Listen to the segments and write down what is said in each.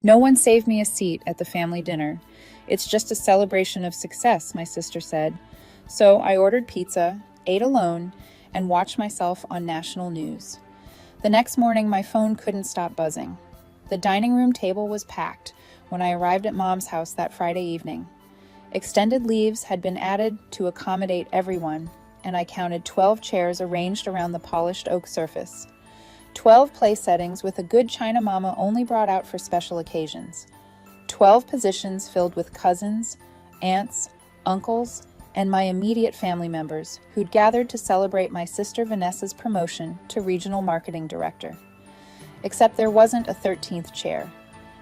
No one saved me a seat at the family dinner. It's just a celebration of success, my sister said. So I ordered pizza, ate alone, and watched myself on national news. The next morning, my phone couldn't stop buzzing. The dining room table was packed when I arrived at Mom's house that Friday evening. Extended leaves had been added to accommodate everyone, and I counted 12 chairs arranged around the polished oak surface. 12 place settings with a good China mama only brought out for special occasions. 12 positions filled with cousins, aunts, uncles, and my immediate family members who'd gathered to celebrate my sister Vanessa's promotion to regional marketing director. Except there wasn't a 13th chair.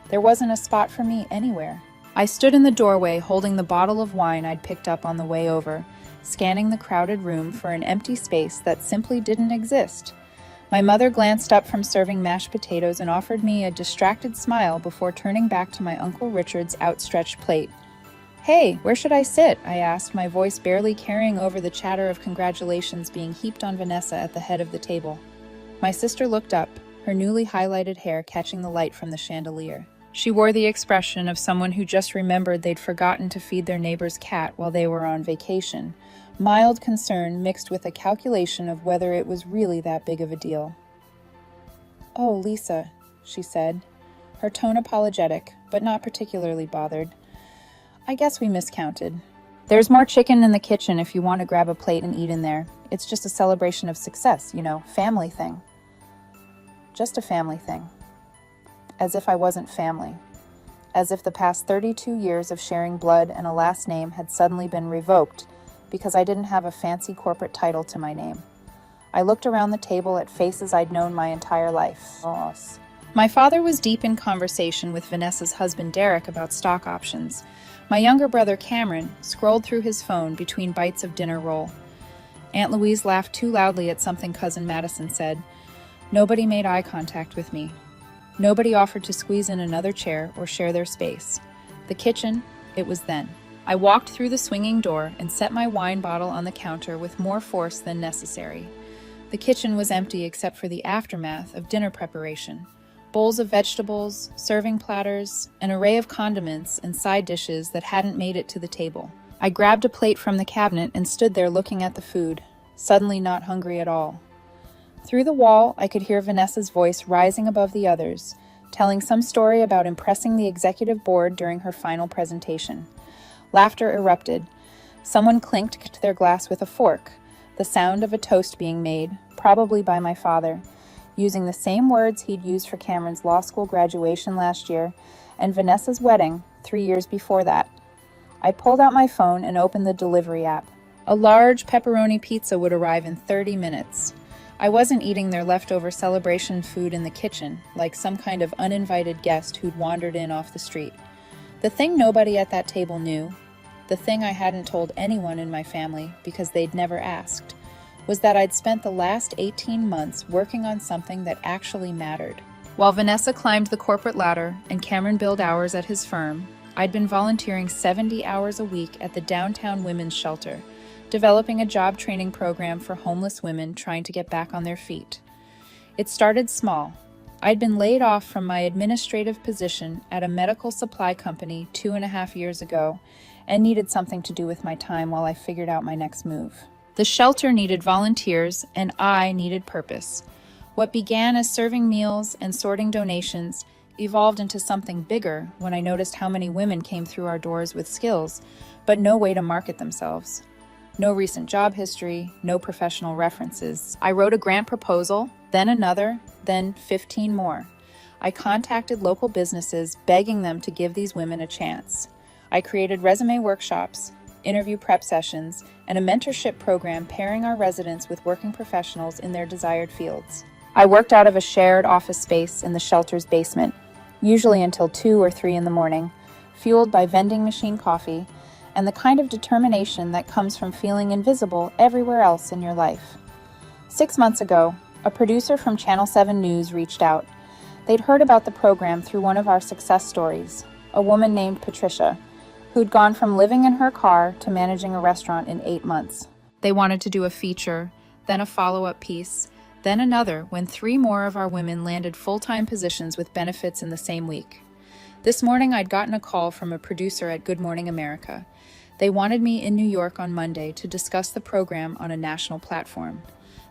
There wasn't a spot for me anywhere. I stood in the doorway holding the bottle of wine I'd picked up on the way over, scanning the crowded room for an empty space that simply didn't exist. My mother glanced up from serving mashed potatoes and offered me a distracted smile before turning back to my Uncle Richard's outstretched plate. "Hey, where should I sit?" I asked, my voice barely carrying over the chatter of congratulations being heaped on Vanessa at the head of the table. My sister looked up, her newly highlighted hair catching the light from the chandelier. She wore the expression of someone who just remembered they'd forgotten to feed their neighbor's cat while they were on vacation. Mild concern mixed with a calculation of whether it was really that big of a deal. "Oh, Lisa," she said, her tone apologetic, but not particularly bothered. "I guess we miscounted. There's more chicken in the kitchen if you want to grab a plate and eat in there. It's just a celebration of success, family thing." Just a family thing. As if I wasn't family. As if the past 32 years of sharing blood and a last name had suddenly been revoked because I didn't have a fancy corporate title to my name. I looked around the table at faces I'd known my entire life. Boss. My father was deep in conversation with Vanessa's husband Derek about stock options. My younger brother Cameron scrolled through his phone between bites of dinner roll. Aunt Louise laughed too loudly at something Cousin Madison said. Nobody made eye contact with me. Nobody offered to squeeze in another chair or share their space. The kitchen, it was then. I walked through the swinging door and set my wine bottle on the counter with more force than necessary. The kitchen was empty except for the aftermath of dinner preparation. Bowls of vegetables, serving platters, an array of condiments and side dishes that hadn't made it to the table. I grabbed a plate from the cabinet and stood there looking at the food, suddenly not hungry at all. Through the wall, I could hear Vanessa's voice rising above the others, telling some story about impressing the executive board during her final presentation. Laughter erupted. Someone clinked their glass with a fork, the sound of a toast being made, probably by my father, using the same words he'd used for Cameron's law school graduation last year and Vanessa's wedding 3 years before that. I pulled out my phone and opened the delivery app. A large pepperoni pizza would arrive in 30 minutes. I wasn't eating their leftover celebration food in the kitchen, like some kind of uninvited guest who'd wandered in off the street. The thing nobody at that table knew, the thing I hadn't told anyone in my family because they'd never asked, was that I'd spent the last 18 months working on something that actually mattered. While Vanessa climbed the corporate ladder and Cameron billed hours at his firm, I'd been volunteering 70 hours a week at the downtown women's shelter, developing a job training program for homeless women trying to get back on their feet. It started small. I'd been laid off from my administrative position at a medical supply company 2.5 years ago and needed something to do with my time while I figured out my next move. The shelter needed volunteers and I needed purpose. What began as serving meals and sorting donations evolved into something bigger when I noticed how many women came through our doors with skills, but no way to market themselves. No recent job history, no professional references. I wrote a grant proposal, then another, then 15 more. I contacted local businesses, begging them to give these women a chance. I created resume workshops, interview prep sessions, and a mentorship program pairing our residents with working professionals in their desired fields. I worked out of a shared office space in the shelter's basement, usually until 2 or 3 in the morning, fueled by vending machine coffee, and the kind of determination that comes from feeling invisible everywhere else in your life. 6 months ago, a producer from Channel 7 News reached out. They'd heard about the program through one of our success stories, a woman named Patricia, who'd gone from living in her car to managing a restaurant in 8 months. They wanted to do a feature, then a follow-up piece, then another when 3 more of our women landed full-time positions with benefits in the same week. This morning, I'd gotten a call from a producer at Good Morning America. They wanted me in New York on Monday to discuss the program on a national platform.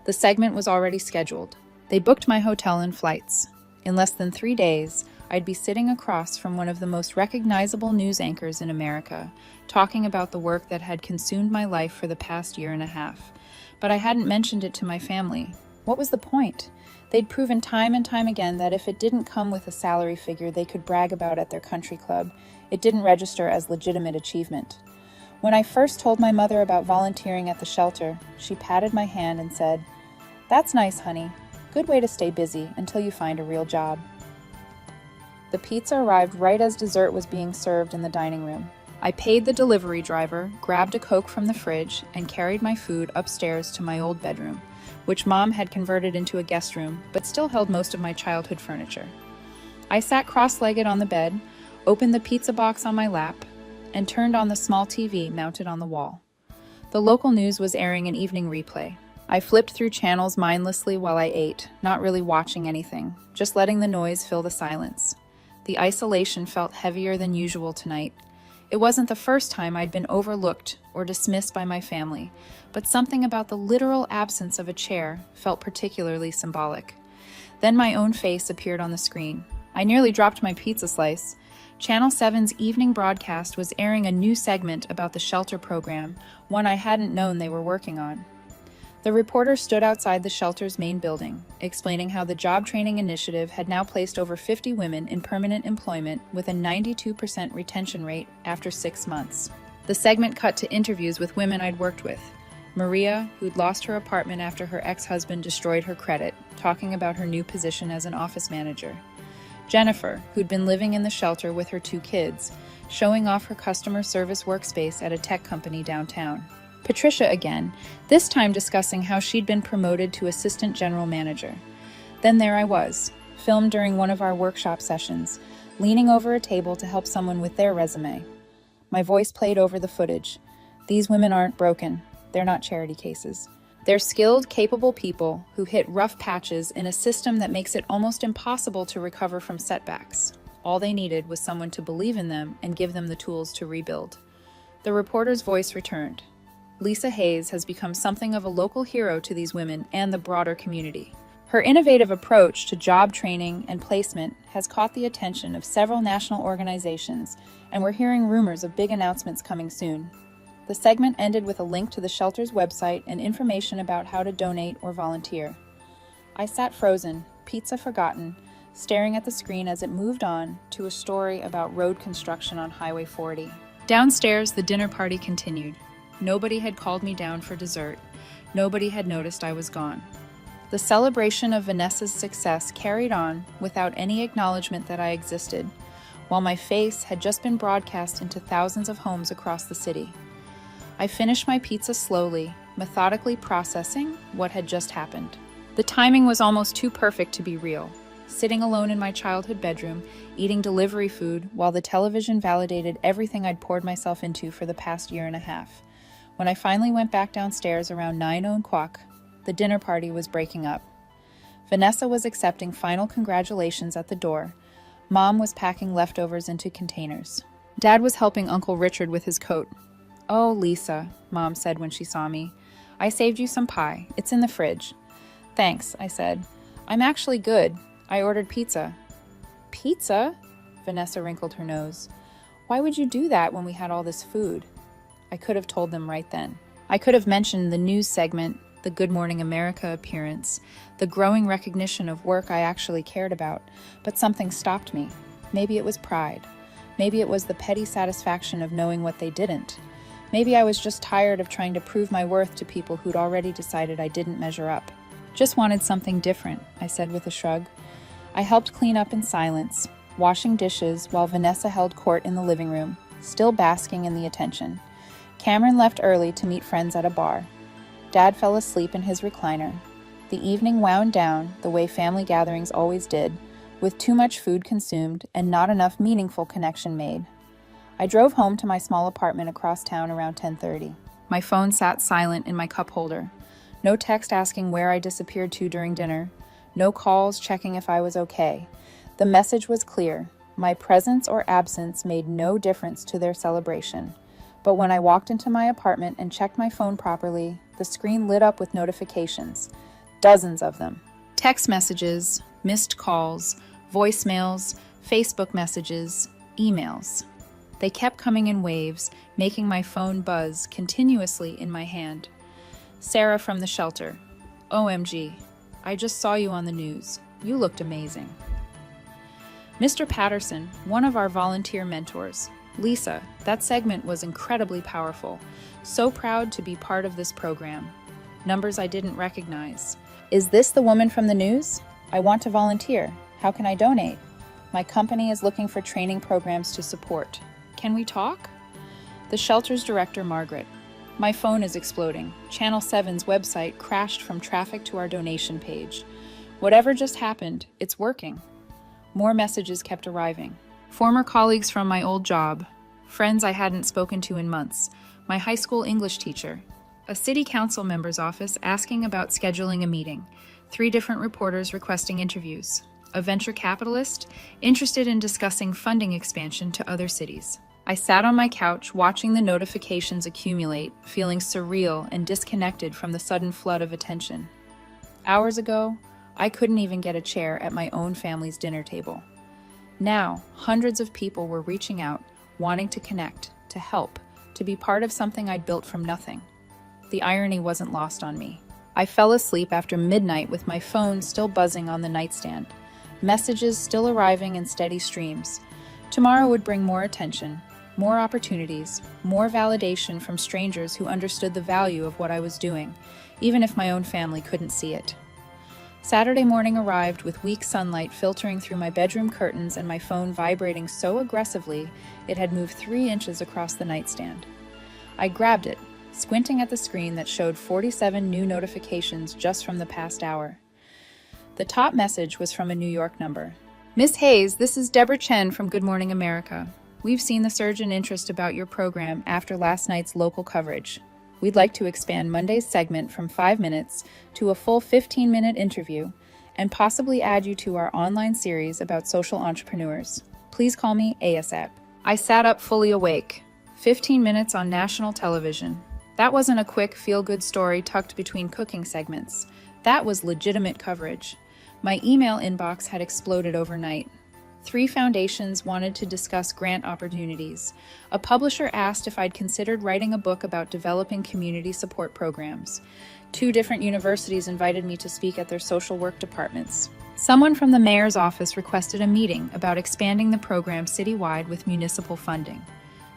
The segment was already scheduled. They booked my hotel and flights. In less than 3 days, I'd be sitting across from one of the most recognizable news anchors in America, talking about the work that had consumed my life for the past year and a half. But I hadn't mentioned it to my family. What was the point? They'd proven time and time again that if it didn't come with a salary figure they could brag about at their country club, it didn't register as legitimate achievement. When I first told my mother about volunteering at the shelter, she patted my hand and said, "That's nice, honey. Good way to stay busy until you find a real job." The pizza arrived right as dessert was being served in the dining room. I paid the delivery driver, grabbed a Coke from the fridge, and carried my food upstairs to my old bedroom, which Mom had converted into a guest room, but still held most of my childhood furniture. I sat cross-legged on the bed, opened the pizza box on my lap, and turned on the small TV mounted on the wall. The local news was airing an evening replay. I flipped through channels mindlessly while I ate, not really watching anything, just letting the noise fill the silence. The isolation felt heavier than usual tonight. It wasn't the first time I'd been overlooked or dismissed by my family, but something about the literal absence of a chair felt particularly symbolic. Then my own face appeared on the screen. I nearly dropped my pizza slice. Channel 7's evening broadcast was airing a new segment about the shelter program, one I hadn't known they were working on. The reporter stood outside the shelter's main building, explaining how the job training initiative had now placed over 50 women in permanent employment with a 92% retention rate after 6 months. The segment cut to interviews with women I'd worked with. Maria, who'd lost her apartment after her ex-husband destroyed her credit, talking about her new position as an office manager. Jennifer, who'd been living in the shelter with her 2 kids, showing off her customer service workspace at a tech company downtown. Patricia again, this time discussing how she'd been promoted to assistant general manager. Then there I was, filmed during one of our workshop sessions, leaning over a table to help someone with their resume. My voice played over the footage. These women aren't broken. They're not charity cases. They're skilled, capable people who hit rough patches in a system that makes it almost impossible to recover from setbacks. All they needed was someone to believe in them and give them the tools to rebuild. The reporter's voice returned. Lisa Hayes has become something of a local hero to these women and the broader community. Her innovative approach to job training and placement has caught the attention of several national organizations, and we're hearing rumors of big announcements coming soon. The segment ended with a link to the shelter's website and information about how to donate or volunteer. I sat frozen, pizza forgotten, staring at the screen as it moved on to a story about road construction on Highway 40. Downstairs, the dinner party continued. Nobody had called me down for dessert. Nobody had noticed I was gone. The celebration of Vanessa's success carried on without any acknowledgement that I existed, while my face had just been broadcast into thousands of homes across the city. I finished my pizza slowly, methodically processing what had just happened. The timing was almost too perfect to be real. Sitting alone in my childhood bedroom, eating delivery food while the television validated everything I'd poured myself into for the past year and a half. When I finally went back downstairs around 9:00, the dinner party was breaking up. Vanessa was accepting final congratulations at the door. Mom was packing leftovers into containers. Dad was helping Uncle Richard with his coat. "Oh, Lisa," Mom said when she saw me. "I saved you some pie. It's in the fridge." "Thanks," I said. "I'm actually good. I ordered pizza." "Pizza?" Vanessa wrinkled her nose. "Why would you do that when we had all this food?" I could have told them right then. I could have mentioned the news segment, the Good Morning America appearance, the growing recognition of work I actually cared about, but something stopped me. Maybe it was pride. Maybe it was the petty satisfaction of knowing what they didn't. Maybe I was just tired of trying to prove my worth to people who'd already decided I didn't measure up. "Just wanted something different," I said with a shrug. I helped clean up in silence, washing dishes while Vanessa held court in the living room, still basking in the attention. Cameron left early to meet friends at a bar. Dad fell asleep in his recliner. The evening wound down the way family gatherings always did, with too much food consumed and not enough meaningful connection made. I drove home to my small apartment across town around 10:30. My phone sat silent in my cup holder. No text asking where I disappeared to during dinner. No calls checking if I was okay. The message was clear. My presence or absence made no difference to their celebration. But when I walked into my apartment and checked my phone properly, the screen lit up with notifications, dozens of them. Text messages, missed calls, voicemails, Facebook messages, emails. They kept coming in waves, making my phone buzz continuously in my hand. Sarah from the shelter. OMG, I just saw you on the news. You looked amazing. Mr. Patterson, one of our volunteer mentors. Lisa, that segment was incredibly powerful. So proud to be part of this program. Numbers I didn't recognize. Is this the woman from the news? I want to volunteer. How can I donate? My company is looking for training programs to support. Can we talk? The shelter's director, Margaret. My phone is exploding. Channel 7's website crashed from traffic to our donation page. Whatever just happened, it's working. More messages kept arriving. Former colleagues from my old job, friends I hadn't spoken to in months, my high school English teacher, a city council member's office asking about scheduling a meeting, 3 different reporters requesting interviews, a venture capitalist interested in discussing funding expansion to other cities. I sat on my couch watching the notifications accumulate, feeling surreal and disconnected from the sudden flood of attention. Hours ago, I couldn't even get a chair at my own family's dinner table. Now, hundreds of people were reaching out, wanting to connect, to help, to be part of something I'd built from nothing. The irony wasn't lost on me. I fell asleep after midnight with my phone still buzzing on the nightstand, messages still arriving in steady streams. Tomorrow would bring more attention, more opportunities, more validation from strangers who understood the value of what I was doing, even if my own family couldn't see it. Saturday morning arrived with weak sunlight filtering through my bedroom curtains and my phone vibrating so aggressively it had moved 3 inches across the nightstand. I grabbed it, squinting at the screen that showed 47 new notifications just from the past hour. The top message was from a New York number. Miss Hayes, this is Deborah Chen from Good Morning America. We've seen the surge in interest about your program after last night's local coverage. We'd like to expand Monday's segment from 5 minutes to a full 15-minute interview and possibly add you to our online series about social entrepreneurs. Please call me ASAP. I sat up fully awake. 15 minutes on national television. That wasn't a quick feel-good story tucked between cooking segments. That was legitimate coverage. My email inbox had exploded overnight. 3 foundations wanted to discuss grant opportunities. A publisher asked if I'd considered writing a book about developing community support programs. 2 different universities invited me to speak at their social work departments. Someone from the mayor's office requested a meeting about expanding the program citywide with municipal funding.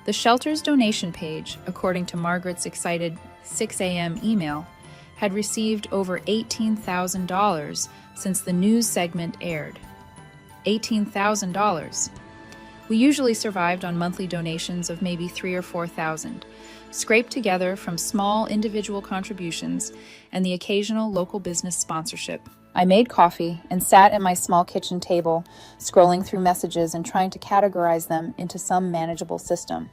The shelter's donation page, according to Margaret's excited 6 a.m. email, had received over $18,000 since the news segment aired. $18,000. We usually survived on monthly donations of maybe $3,000 or $4,000, scraped together from small individual contributions and the occasional local business sponsorship. I made coffee and sat at my small kitchen table, scrolling through messages and trying to categorize them into some manageable system.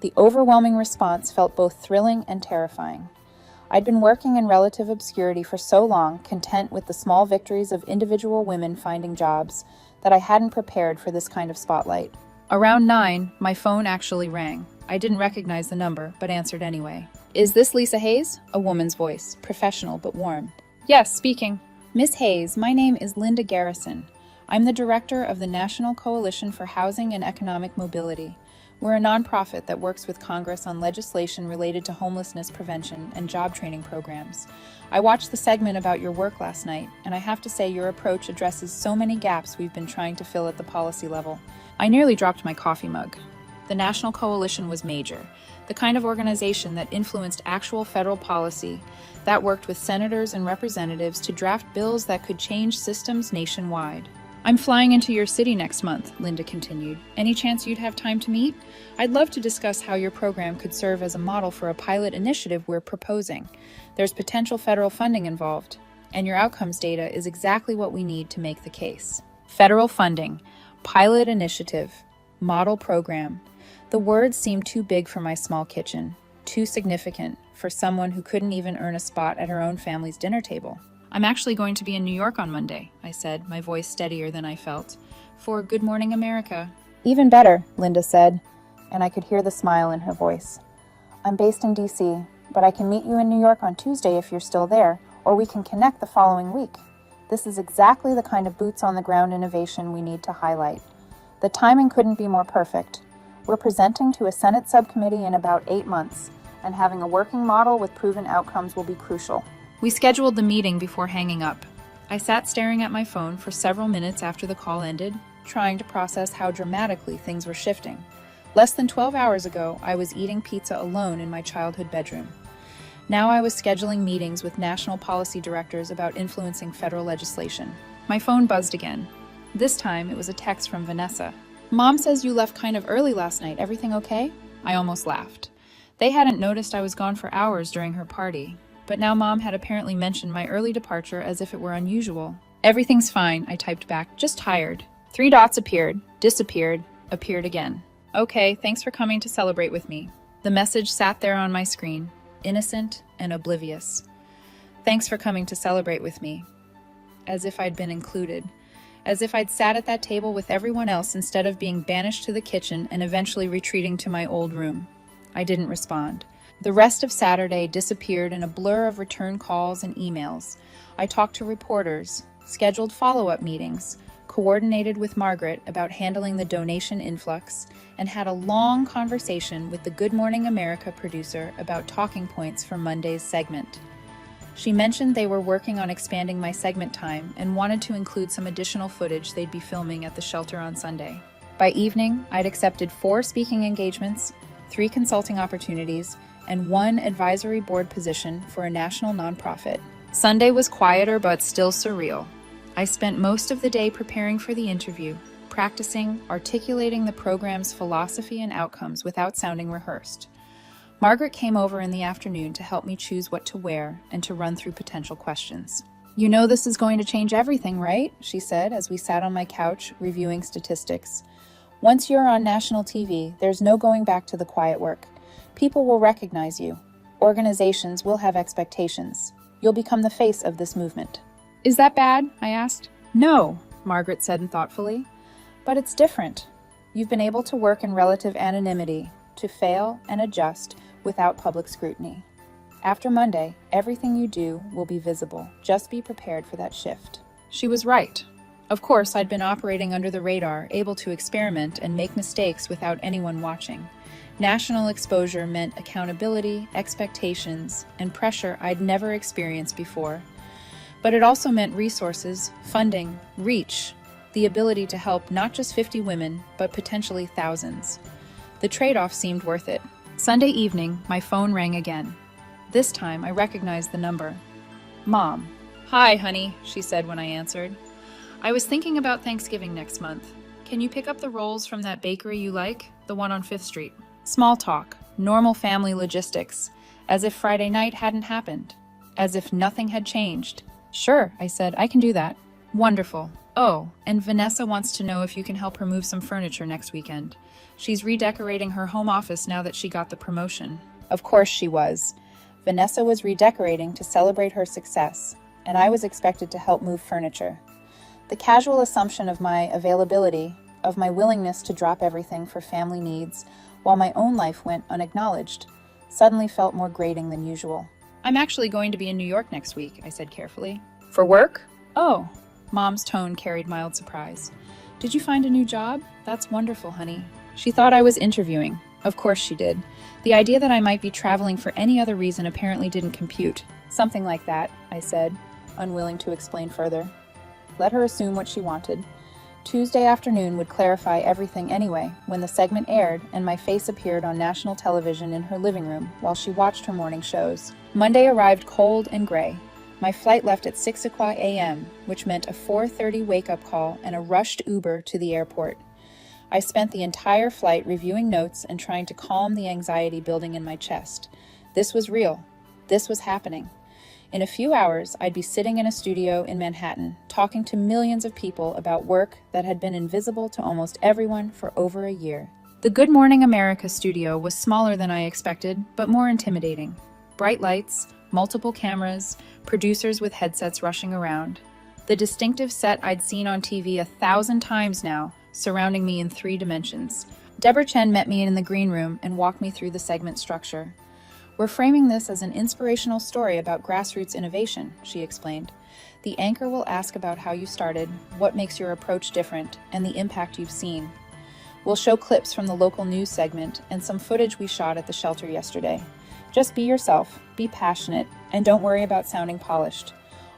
The overwhelming response felt both thrilling and terrifying. I'd been working in relative obscurity for so long, content with the small victories of individual women finding jobs, that I hadn't prepared for this kind of spotlight. Around 9, my phone actually rang. I didn't recognize the number, but answered anyway. Is this Lisa Hayes? A woman's voice, professional but warm. Yes, speaking. Miss Hayes, my name is Linda Garrison. I'm the director of the National Coalition for Housing and Economic Mobility. We're a nonprofit that works with Congress on legislation related to homelessness prevention and job training programs. I watched the segment about your work last night, and I have to say your approach addresses so many gaps we've been trying to fill at the policy level. I nearly dropped my coffee mug. The National Coalition was major, the kind of organization that influenced actual federal policy, that worked with senators and representatives to draft bills that could change systems nationwide. I'm flying into your city next month, Linda continued. Any chance you'd have time to meet? I'd love to discuss how your program could serve as a model for a pilot initiative we're proposing. There's potential federal funding involved, and your outcomes data is exactly what we need to make the case. Federal funding, pilot initiative, model program. The words seemed too big for my small kitchen, too significant for someone who couldn't even earn a spot at her own family's dinner table. I'm actually going to be in New York on Monday, I said, my voice steadier than I felt. for Good Morning America. Even better, Linda said, and I could hear the smile in her voice. I'm based in D.C., but I can meet you in New York on Tuesday if you're still there, or we can connect the following week. This is exactly the kind of boots-on-the-ground innovation we need to highlight. The timing couldn't be more perfect. We're presenting to a Senate subcommittee in about 8 months, and having a working model with proven outcomes will be crucial. We scheduled the meeting before hanging up. I sat staring at my phone for several minutes after the call ended, trying to process how dramatically things were shifting. Less than 12 hours ago, I was eating pizza alone in my childhood bedroom. Now I was scheduling meetings with national policy directors about influencing federal legislation. My phone buzzed again. This time, it was a text from Vanessa. Mom says you left kind of early last night. Everything okay? I almost laughed. They hadn't noticed I was gone for hours during her party, but now Mom had apparently mentioned my early departure as if it were unusual. Everything's fine, I typed back, just tired. 3 dots appeared, disappeared, appeared again. Okay, thanks for coming to celebrate with me. The message sat there on my screen, innocent and oblivious. Thanks for coming to celebrate with me. As if I'd been included. As if I'd sat at that table with everyone else instead of being banished to the kitchen and eventually retreating to my old room. I didn't respond. The rest of Saturday disappeared in a blur of return calls and emails. I talked to reporters, scheduled follow-up meetings, coordinated with Margaret about handling the donation influx, and had a long conversation with the Good Morning America producer about talking points for Monday's segment. She mentioned they were working on expanding my segment time and wanted to include some additional footage they'd be filming at the shelter on Sunday. By evening, I'd accepted 4 speaking engagements, 3 consulting opportunities, and 1 advisory board position for a national nonprofit. Sunday was quieter but still surreal. I spent most of the day preparing for the interview, practicing, articulating the program's philosophy and outcomes without sounding rehearsed. Margaret came over in the afternoon to help me choose what to wear and to run through potential questions. You know this is going to change everything, right? She said as we sat on my couch reviewing statistics. Once you're on national TV, there's no going back to the quiet work. People will recognize you. Organizations will have expectations. You'll become the face of this movement. Is that bad? I asked. No, Margaret said thoughtfully. But it's different. You've been able to work in relative anonymity, to fail and adjust without public scrutiny. After Monday, everything you do will be visible. Just be prepared for that shift. She was right. Of course, I'd been operating under the radar, able to experiment and make mistakes without anyone watching. National exposure meant accountability, expectations, and pressure I'd never experienced before. But it also meant resources, funding, reach, the ability to help not just 50 women, but potentially thousands. The trade-off seemed worth it. Sunday evening, my phone rang again. This time, I recognized the number. Mom. Hi, honey, she said when I answered. I was thinking about Thanksgiving next month. Can you pick up the rolls from that bakery you like, the one on 5th Street? Small talk, normal family logistics, as if Friday night hadn't happened, as if nothing had changed. Sure, I said, I can do that. Wonderful. Oh, and Vanessa wants to know if you can help her move some furniture next weekend. She's redecorating her home office now that she got the promotion. Of course she was. Vanessa was redecorating to celebrate her success, and I was expected to help move furniture. The casual assumption of my availability, of my willingness to drop everything for family needs, while my own life went unacknowledged, suddenly felt more grating than usual. I'm actually going to be in New York next week, I said carefully. For work? Oh, Mom's tone carried mild surprise. Did you find a new job? That's wonderful, honey. She thought I was interviewing. Of course she did. The idea that I might be traveling for any other reason apparently didn't compute. Something like that, I said, unwilling to explain further. Let her assume what she wanted. Tuesday afternoon would clarify everything anyway, when the segment aired and my face appeared on national television in her living room while she watched her morning shows. Monday arrived cold and gray. My flight left at 6 o'clock a.m., which meant a 4:30 wake-up call and a rushed Uber to the airport. I spent the entire flight reviewing notes and trying to calm the anxiety building in my chest. This was real. This was happening. In a few hours, I'd be sitting in a studio in Manhattan, talking to millions of people about work that had been invisible to almost everyone for over a year. The Good Morning America studio was smaller than I expected, but more intimidating. Bright lights, multiple cameras, producers with headsets rushing around. The distinctive set I'd seen on TV 1,000 times now, surrounding me in 3 dimensions. Deborah Chen met me in the green room and walked me through the segment structure. "We're framing this as an inspirational story about grassroots innovation," she explained. "The anchor will ask about how you started, what makes your approach different, and the impact you've seen. We'll show clips from the local news segment and some footage we shot at the shelter yesterday. Just be yourself, be passionate, and don't worry about sounding polished.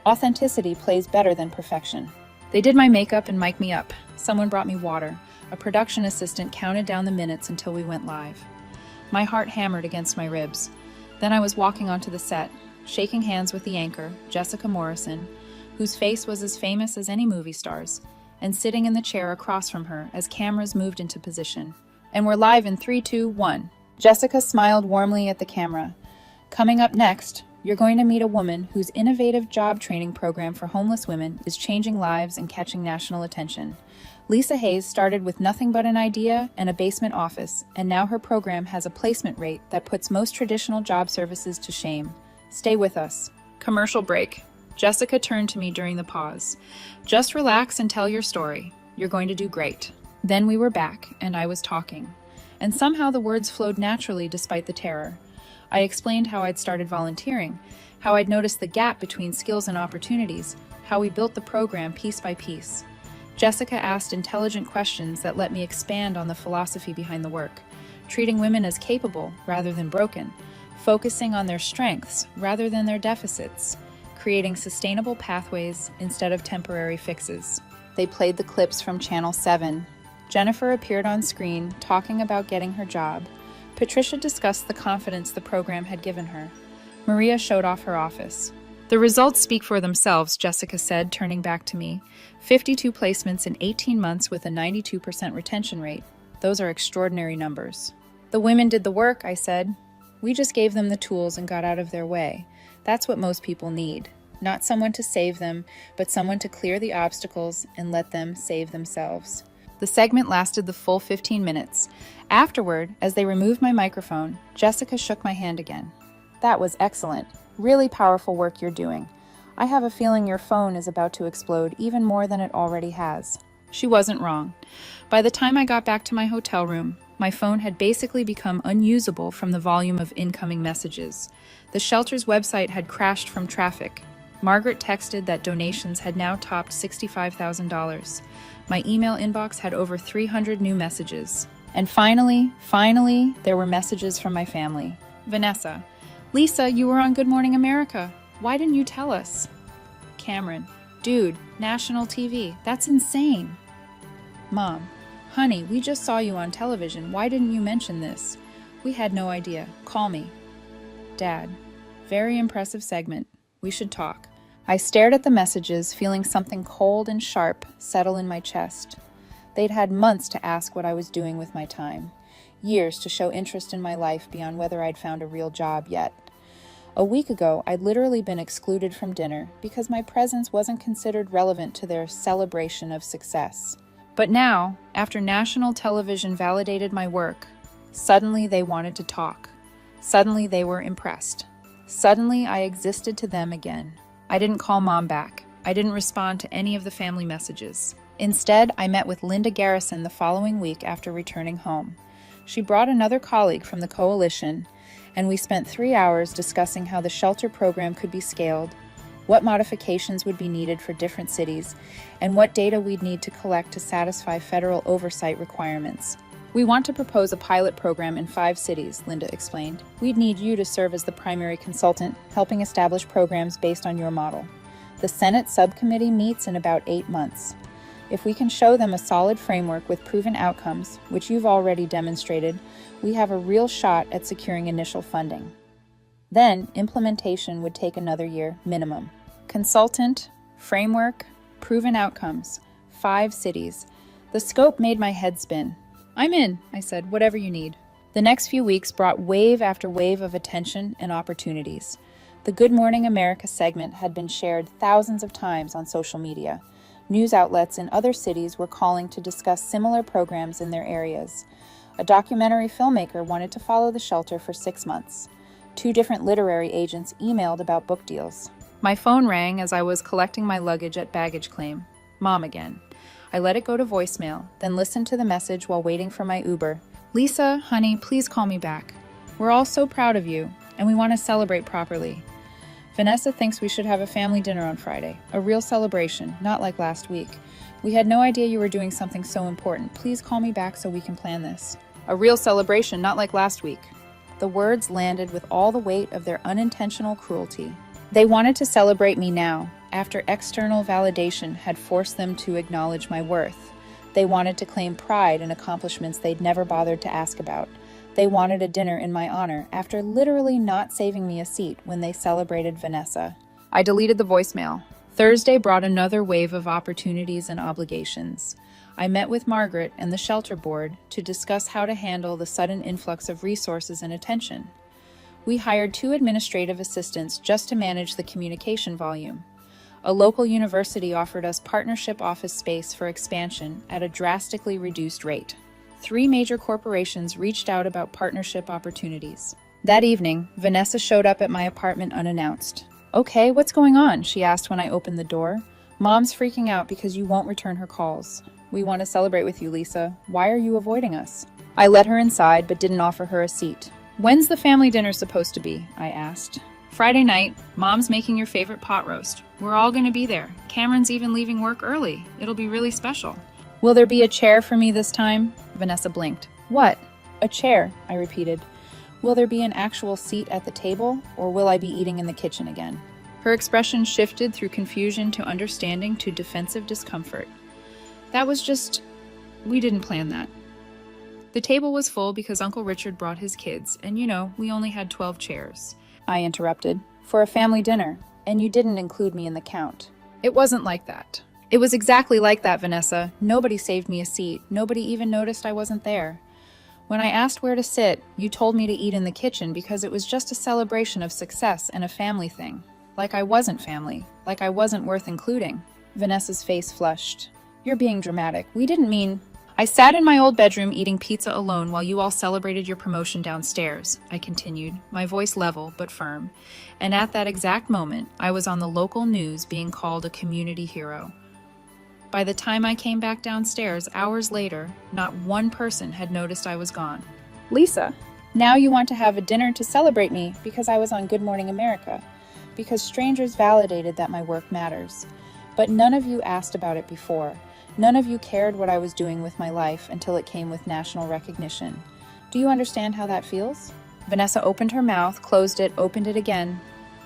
Authenticity plays better than perfection." They did my makeup and mic'd me up. Someone brought me water. A production assistant counted down the minutes until we went live. My heart hammered against my ribs. Then I was walking onto the set, shaking hands with the anchor, Jessica Morrison, whose face was as famous as any movie star's, and sitting in the chair across from her as cameras moved into position. "And we're live in 3, 2, 1. Jessica smiled warmly at the camera. "Coming up next, you're going to meet a woman whose innovative job training program for homeless women is changing lives and catching national attention. Lisa Hayes started with nothing but an idea and a basement office, and now her program has a placement rate that puts most traditional job services to shame. Stay with us." Commercial break. Jessica turned to me during the pause. "Just relax and tell your story. You're going to do great." Then we were back, and I was talking. And somehow the words flowed naturally despite the terror. I explained how I'd started volunteering, how I'd noticed the gap between skills and opportunities, how we built the program piece by piece. Jessica asked intelligent questions that let me expand on the philosophy behind the work, treating women as capable rather than broken, focusing on their strengths rather than their deficits, creating sustainable pathways instead of temporary fixes. They played the clips from Channel 7. Jennifer appeared on screen talking about getting her job. Patricia discussed the confidence the program had given her. Maria showed off her office. "The results speak for themselves," Jessica said, turning back to me. 52 placements in 18 months with a 92% retention rate. Those are extraordinary numbers. "The women did the work," I said. "We just gave them the tools and got out of their way. That's what most people need. Not someone to save them, but someone to clear the obstacles and let them save themselves." The segment lasted the full 15 minutes. Afterward, as they removed my microphone, Jessica shook my hand again. "That was excellent. Really powerful work you're doing. I have a feeling your phone is about to explode even more than it already has." She wasn't wrong. By the time I got back to my hotel room, my phone had basically become unusable from the volume of incoming messages. The shelter's website had crashed from traffic. Margaret texted that donations had now topped $65,000. My email inbox had over 300 new messages. And finally, there were messages from my family. Vanessa: "Lisa, you were on Good Morning America. Why didn't you tell us?" Cameron: "Dude, national TV. That's insane." Mom: "Honey, we just saw you on television. Why didn't you mention this? We had no idea. Call me." Dad: "Very impressive segment. We should talk." I stared at the messages, feeling something cold and sharp settle in my chest. They'd had months to ask what I was doing with my time, years to show interest in my life beyond whether I'd found a real job yet. A week ago, I'd literally been excluded from dinner because my presence wasn't considered relevant to their celebration of success. But now, after national television validated my work, suddenly they wanted to talk. Suddenly they were impressed. Suddenly I existed to them again. I didn't call Mom back. I didn't respond to any of the family messages. Instead, I met with Linda Garrison the following week after returning home. She brought another colleague from the coalition, and we spent 3 hours discussing how the shelter program could be scaled, what modifications would be needed for different cities, and what data we'd need to collect to satisfy federal oversight requirements. "We want to propose a pilot program in 5 cities, Linda explained. "We'd need you to serve as the primary consultant, helping establish programs based on your model. The Senate subcommittee meets in about 8 months. If we can show them a solid framework with proven outcomes, which you've already demonstrated, we have a real shot at securing initial funding. Then, implementation would take another year minimum. Consultant, framework, proven outcomes, 5 cities. The scope made my head spin. "I'm in," I said, "whatever you need." The next few weeks brought wave after wave of attention and opportunities. The Good Morning America segment had been shared thousands of times on social media. News outlets in other cities were calling to discuss similar programs in their areas. A documentary filmmaker wanted to follow the shelter for 6 months. 2 different literary agents emailed about book deals. My phone rang as I was collecting my luggage at baggage claim. Mom again. I let it go to voicemail, then listened to the message while waiting for my Uber. Lisa, honey, please call me back. We're all so proud of you, and we want to celebrate properly. Vanessa thinks we should have a family dinner on Friday. A real celebration, not like last week. We had no idea you were doing something so important. Please call me back so we can plan this. A real celebration, not like last week. The words landed with all the weight of their unintentional cruelty. They wanted to celebrate me now, after external validation had forced them to acknowledge my worth. They wanted to claim pride in accomplishments they'd never bothered to ask about. They wanted a dinner in my honor, after literally not saving me a seat when they celebrated Vanessa. I deleted the voicemail. Thursday brought another wave of opportunities and obligations. I met with Margaret and the shelter board to discuss how to handle the sudden influx of resources and attention. We hired 2 administrative assistants just to manage the communication volume. A local university offered us partnership office space for expansion at a drastically reduced rate. 3 major corporations reached out about partnership opportunities. That evening, Vanessa showed up at my apartment unannounced. "Okay, what's going on?" she asked when I opened the door. "Mom's freaking out because you won't return her calls. We want to celebrate with you, Lisa. Why are you avoiding us?" I let her inside but didn't offer her a seat. "When's the family dinner supposed to be?" I asked. "Friday night. Mom's making your favorite pot roast. We're all going to be there. Cameron's even leaving work early. It'll be really special." "Will there be a chair for me this time?" Vanessa blinked. "What?" "A chair," I repeated. "Will there be an actual seat at the table, or will I be eating in the kitchen again?" Her expression shifted through confusion to understanding to defensive discomfort. We didn't plan that. The table was full because Uncle Richard brought his kids, and we only had 12 chairs. I interrupted. "For a family dinner, and you didn't include me in the count." "It wasn't like that." "It was exactly like that, Vanessa. Nobody saved me a seat. Nobody even noticed I wasn't there. When I asked where to sit, you told me to eat in the kitchen because it was just a celebration of success and a family thing. Like I wasn't family. Like I wasn't worth including." Vanessa's face flushed. "You're being dramatic. We didn't mean—" "I sat in my old bedroom eating pizza alone while you all celebrated your promotion downstairs," I continued, my voice level but firm. "And at that exact moment, I was on the local news being called a community hero. By the time I came back downstairs, hours later, not one person had noticed I was gone." "Lisa, now you want to have a dinner to celebrate me because I was on Good Morning America, because strangers validated that my work matters. But none of you asked about it before. None of you cared what I was doing with my life until it came with national recognition. Do you understand how that feels?" Vanessa opened her mouth, closed it, opened it again.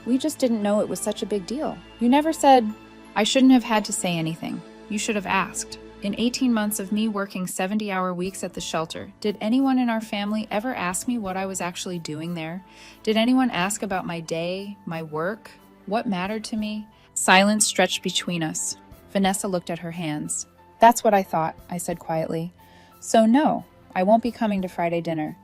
"We just didn't know it was such a big deal. You never said—" "I shouldn't have had to say anything. You should have asked. In 18 months of me working 70-hour weeks at the shelter, did anyone in our family ever ask me what I was actually doing there? Did anyone ask about my day, my work, what mattered to me?" Silence stretched between us. Vanessa looked at her hands. "That's what I thought," I said quietly. "So no, I won't be coming to Friday dinner.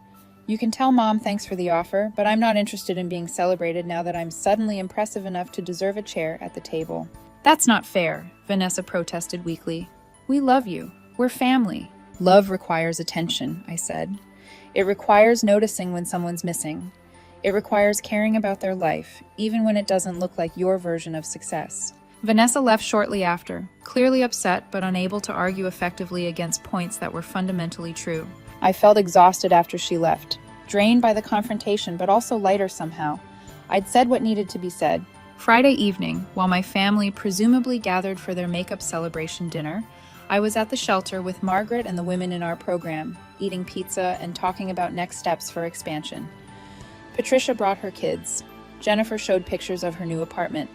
You can tell Mom thanks for the offer, but I'm not interested in being celebrated now that I'm suddenly impressive enough to deserve a chair at the table." "That's not fair," Vanessa protested weakly. "We love you. We're family." "Love requires attention," I said. "It requires noticing when someone's missing. It requires caring about their life, even when it doesn't look like your version of success." Vanessa left shortly after, clearly upset but unable to argue effectively against points that were fundamentally true. I felt exhausted after she left, drained by the confrontation but also lighter somehow. I'd said what needed to be said. Friday evening, while my family presumably gathered for their makeup celebration dinner, I was at the shelter with Margaret and the women in our program, eating pizza and talking about next steps for expansion. Patricia brought her kids. Jennifer showed pictures of her new apartment.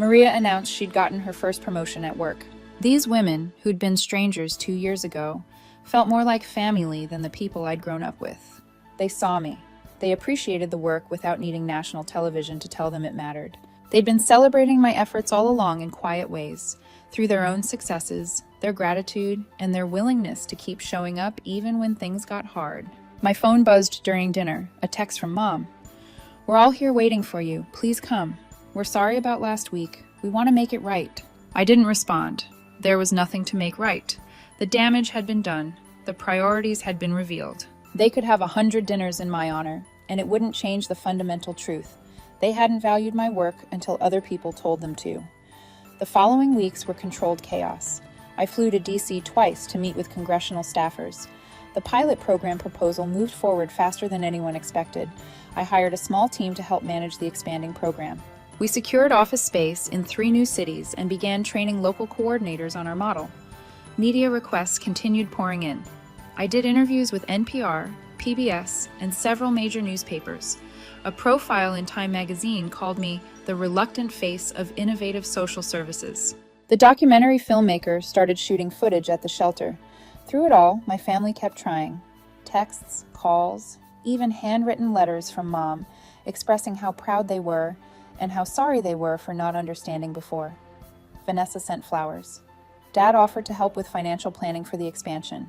Maria announced she'd gotten her first promotion at work. These women, who'd been strangers 2 years ago, felt more like family than the people I'd grown up with. They saw me. They appreciated the work without needing national television to tell them it mattered. They'd been celebrating my efforts all along in quiet ways, through their own successes, their gratitude, and their willingness to keep showing up even when things got hard. My phone buzzed during dinner, a text from Mom. "We're all here waiting for you. Please come. We're sorry about last week. We want to make it right." I didn't respond. There was nothing to make right. The damage had been done. The priorities had been revealed. They could have 100 dinners in my honor, and it wouldn't change the fundamental truth. They hadn't valued my work until other people told them to. The following weeks were controlled chaos. I flew to DC twice to meet with congressional staffers. The pilot program proposal moved forward faster than anyone expected. I hired a small team to help manage the expanding program. We secured office space in 3 new cities and began training local coordinators on our model. Media requests continued pouring in. I did interviews with NPR, PBS, and several major newspapers. A profile in Time magazine called me the reluctant face of innovative social services. The documentary filmmaker started shooting footage at the shelter. Through it all, my family kept trying. Texts, calls, even handwritten letters from Mom, expressing how proud they were and how sorry they were for not understanding before. Vanessa sent flowers. Dad offered to help with financial planning for the expansion.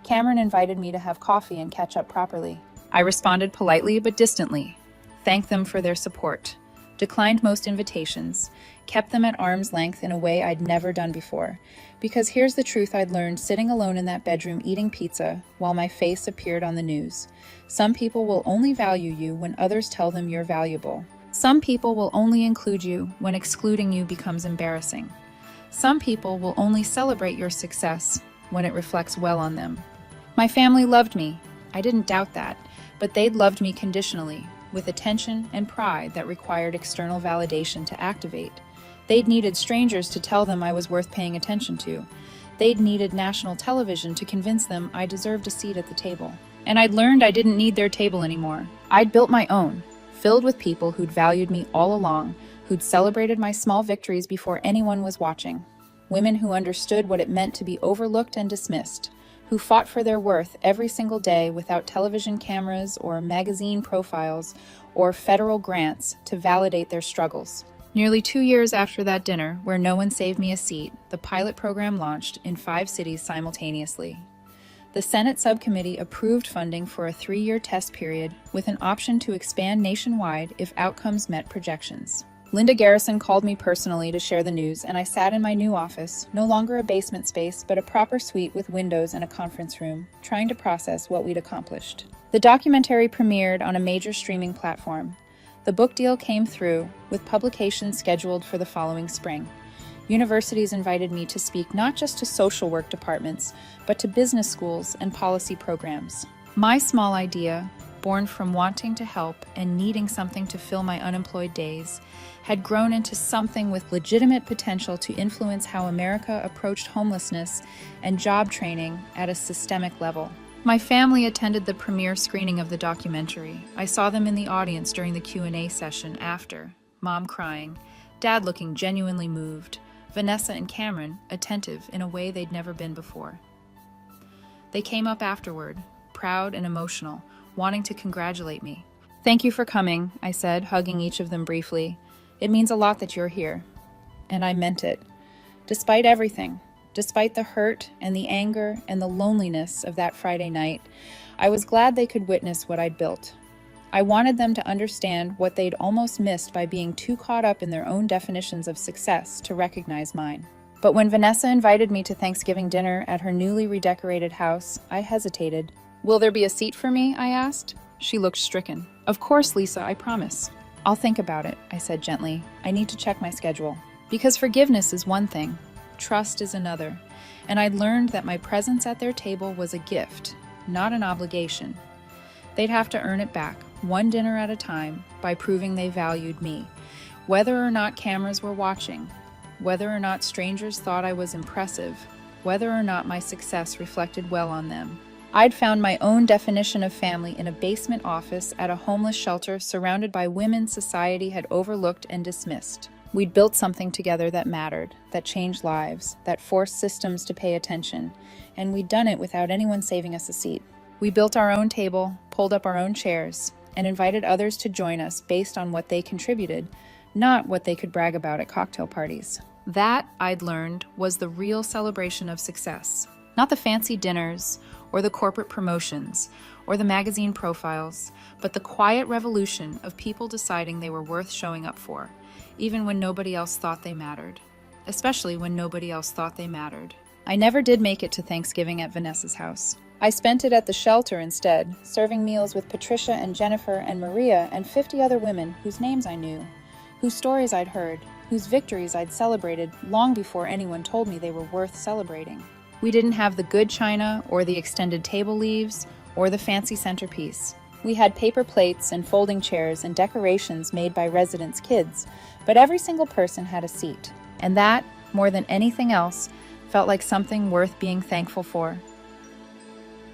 Cameron invited me to have coffee and catch up properly. I responded politely but distantly, thanked them for their support, declined most invitations, kept them at arm's length in a way I'd never done before. Because here's the truth I'd learned sitting alone in that bedroom eating pizza while my face appeared on the news. Some people will only value you when others tell them you're valuable. Some people will only include you when excluding you becomes embarrassing. Some people will only celebrate your success when it reflects well on them. My family loved me. I didn't doubt that, but they'd loved me conditionally, with attention and pride that required external validation to activate. They'd needed strangers to tell them I was worth paying attention to. They'd needed national television to convince them I deserved a seat at the table. And I'd learned I didn't need their table anymore. I'd built my own, filled with people who'd valued me all along, who'd celebrated my small victories before anyone was watching. Women who understood what it meant to be overlooked and dismissed, who fought for their worth every single day without television cameras or magazine profiles or federal grants to validate their struggles. Nearly 2 years after that dinner, where no one saved me a seat, the pilot program launched in 5 cities simultaneously. The Senate subcommittee approved funding for a 3-year test period with an option to expand nationwide if outcomes met projections. Linda Garrison called me personally to share the news, and I sat in my new office, no longer a basement space, but a proper suite with windows and a conference room, trying to process what we'd accomplished. The documentary premiered on a major streaming platform. The book deal came through, with publication scheduled for the following spring. Universities invited me to speak not just to social work departments, but to business schools and policy programs. My small idea, born from wanting to help and needing something to fill my unemployed days, had grown into something with legitimate potential to influence how America approached homelessness and job training at a systemic level. My family attended the premiere screening of the documentary. I saw them in the audience during the Q&A session after, Mom crying, Dad looking genuinely moved, Vanessa and Cameron attentive in a way they'd never been before. They came up afterward, proud and emotional, wanting to congratulate me. "Thank you for coming," I said, hugging each of them briefly. "It means a lot that you're here." And I meant it. Despite everything, despite the hurt and the anger and the loneliness of that Friday night, I was glad they could witness what I'd built. I wanted them to understand what they'd almost missed by being too caught up in their own definitions of success to recognize mine. But when Vanessa invited me to Thanksgiving dinner at her newly redecorated house, I hesitated. "Will there be a seat for me?" I asked. She looked stricken. "Of course, Lisa, I promise." "I'll think about it," I said gently. "I need to check my schedule." Because forgiveness is one thing, trust is another, and I'd learned that my presence at their table was a gift, not an obligation. They'd have to earn it back, one dinner at a time, by proving they valued me, whether or not cameras were watching, whether or not strangers thought I was impressive, whether or not my success reflected well on them. I'd found my own definition of family in a basement office at a homeless shelter surrounded by women society had overlooked and dismissed. We'd built something together that mattered, that changed lives, that forced systems to pay attention, and we'd done it without anyone saving us a seat. We built our own table, pulled up our own chairs, and invited others to join us based on what they contributed, not what they could brag about at cocktail parties. That, I'd learned, was the real celebration of success. Not the fancy dinners, or the corporate promotions, or the magazine profiles, but the quiet revolution of people deciding they were worth showing up for, even when nobody else thought they mattered. Especially when nobody else thought they mattered. I never did make it to Thanksgiving at Vanessa's house. I spent it at the shelter instead, serving meals with Patricia and Jennifer and Maria and 50 other women whose names I knew, whose stories I'd heard, whose victories I'd celebrated long before anyone told me they were worth celebrating. We didn't have the good china or the extended table leaves or the fancy centerpiece. We had paper plates and folding chairs and decorations made by residents' kids, but every single person had a seat. And that, more than anything else, felt like something worth being thankful for.